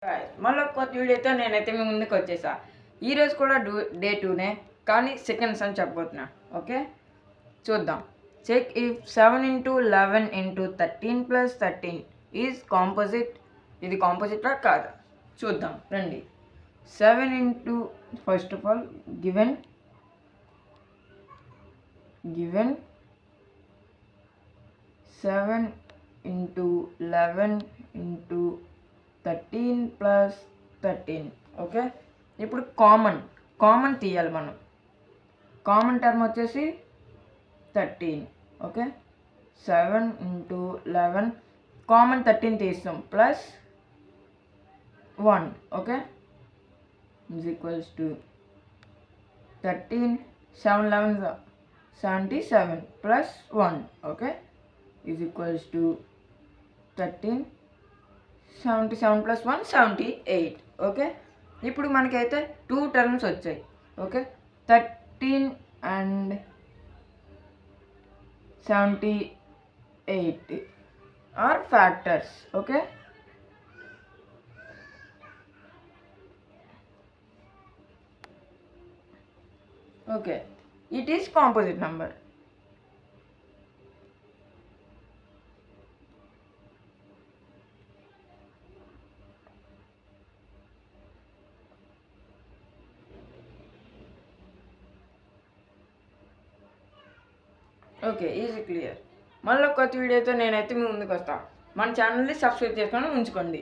మళ్ళీ కొత్త వీడియోతో నేనైతే మీ ముందుకు వచ్చేసా. ఈరోజు కూడా డే 2నే, కానీ సెకండ్స్ అని చెప్పబోతున్నా. ఓకే, చూద్దాం. Check if 7 into 11 into 13 plus 13 is composite. ఇది కాంపోజిటా కాదా చూద్దాం రండి. 7 into first of all given 7 into 11 into 13 plus 13. Okay, ఇప్పుడు కామన్ తీయాలి మనం. కామన్ టర్మ్ వచ్చేసి 13. ఓకే, 7 into 11 కామన్ 13 తీస్తాం plus 1. Okay, is equals to 13 7 11 77 plus 1. Okay, is equals to 13 77 plus 1 78. Okay, ఇప్పుడు మనకైతే 2 టర్మ్స్ వచ్చాయి. Okay, 13 and 78 are factors. Okay, okay, it is composite number. Okay, easy clear. మళ్ళీ కొత్త వీడియోతో నేనైతే మీ ముందుకు వస్తాను. మన ఛానల్ని సబ్స్క్రైబ్ చేసుకొని ఉంచుకోండి.